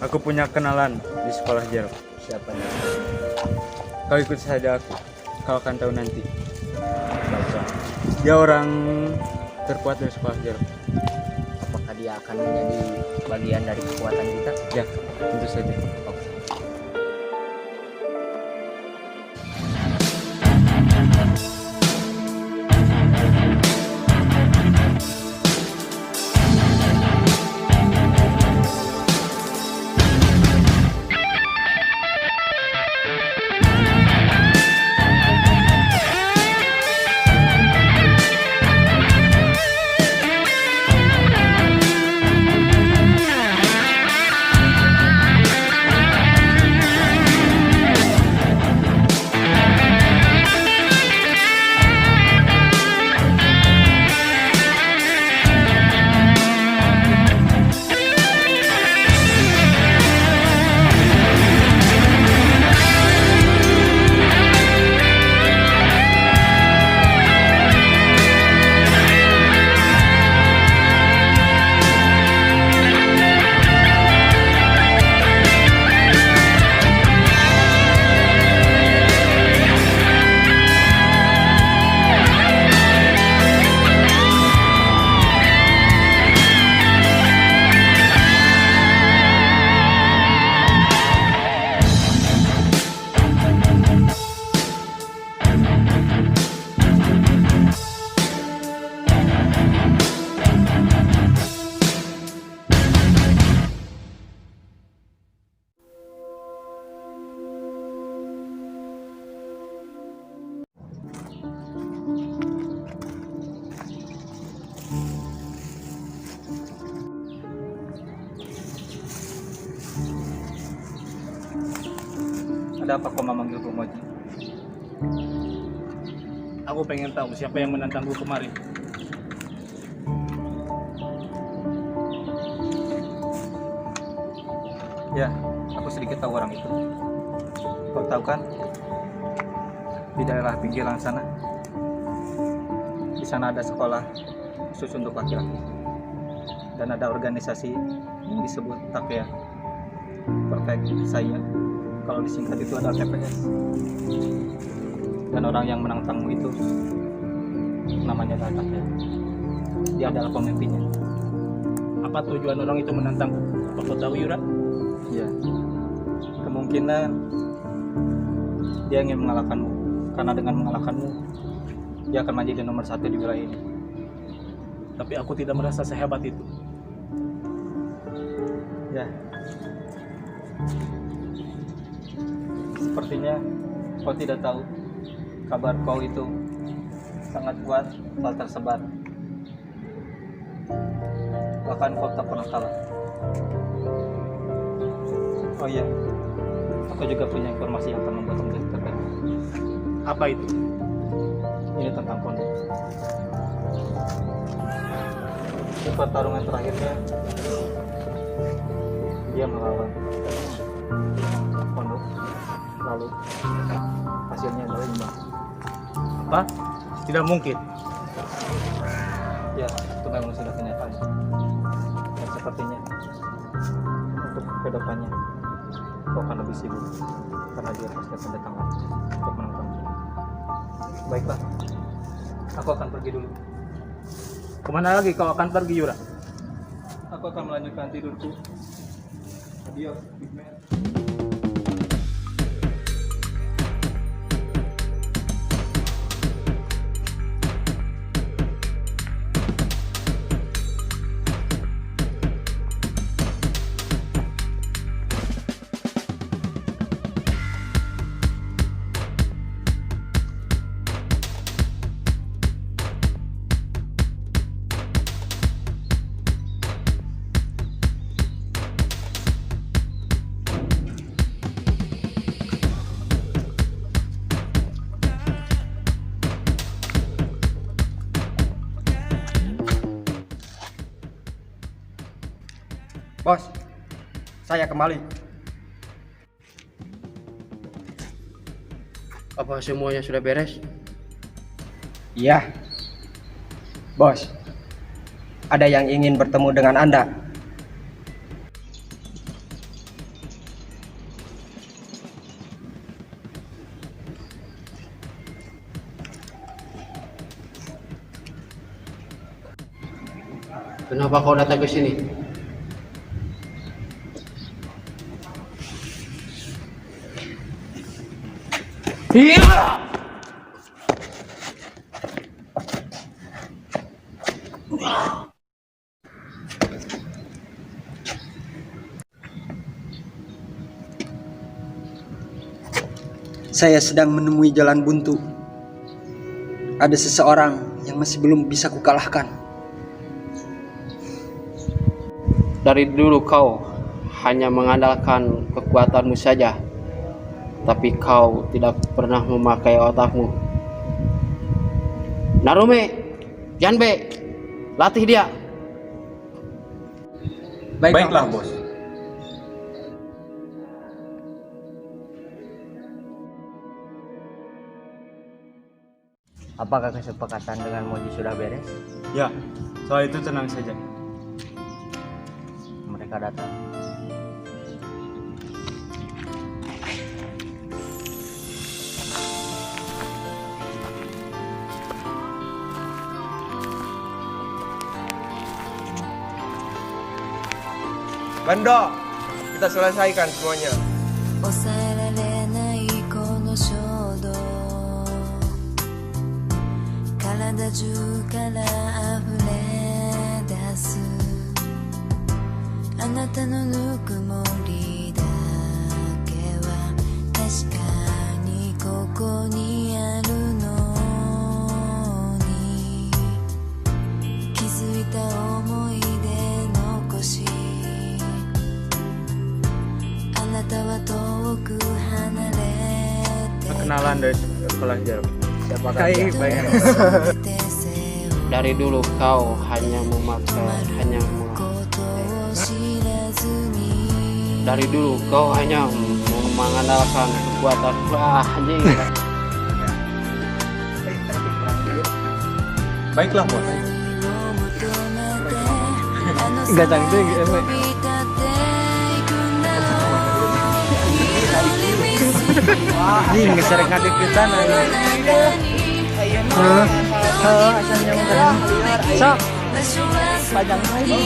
Aku punya kenalan di sekolah Jero. Siapa nih? Kau ikut saja aku. Kau akan tahu nanti. Baca. Dia orang terkuat di sekolah Jero. Apakah dia akan menjadi bagian dari kekuatan kita? Ya, tentu saja. Oke. Ada apa kau memanggilku, Moji? Aku pengen tahu siapa yang menantangku kemarin. Ya, aku sedikit tahu orang itu. Kau tahu kan? Di daerah pinggiran sana. Di sana ada sekolah khusus untuk laki-laki. Dan ada organisasi yang disebut TAPEA. Perfect saya. Kalau disingkat itu ada TPS. Dan orang yang menantangmu itu namanya adalah TAPEA. Dia adalah pemimpinnya. Apa tujuan orang itu menantangku? Apa kau tahu, Yura? Ya, kemungkinan dia ingin mengalahkanmu. Karena dengan mengalahkanmu, dia akan menjadi nomor 1 di wilayah ini. Tapi aku tidak merasa sehebat itu. Ya, sepertinya kau tidak tahu kabar kau itu sangat kuat, telah tersebar. Bahkan kau tak pernah kalah. Oh iya, aku juga punya informasi yang akan membuat menjadi terkejut. Apa itu? Ini tentang pondok. Di pertarungan terakhirnya, dia melawan pondok. Lalu hasilnya adalah imbang. Apa? Tidak mungkin. Ya, itu memang sudah kenyataan. Dan sepertinya untuk kedepannya kau akan lebih sibuk karena dia pasti akan datang lagi untuk menonton. Baiklah, aku akan pergi dulu. Kemana lagi kau akan pergi, Yura? Aku akan melanjutkan tidurku. Adios, big man. Bos, saya kembali. Apa semuanya sudah beres? Iya. Bos, ada yang ingin bertemu dengan Anda. Kenapa kau datang ke sini? Saya sedang menemui jalan buntu. Ada seseorang yang masih belum bisa kukalahkan. Dari dulu kau hanya mengandalkan kekuatanmu saja, tapi kau tidak pernah memakai otakmu. Narume, Janbe, latih dia. Baiklah, bos. Apakah kesepakatan dengan Moji sudah beres? Ya, soal itu tenang saja. Mereka datang. Bando, kita selesaikan semuanya. 抑えられないこの衝動体中から溢れ出すあなたのぬくもりだけは確かにここにあるのに気づいた思い出残しあなたは遠く離れて Kenalan dari sekolah jarak. Siapakah dia? Dari dulu kau hanya Dari dulu kau hanya mengandalkan kekuatan anjing. Baiklah, bos. Gacang itu ini ngeseret ngadek ke sana ya. Asal nyamuk sok panjang lagi.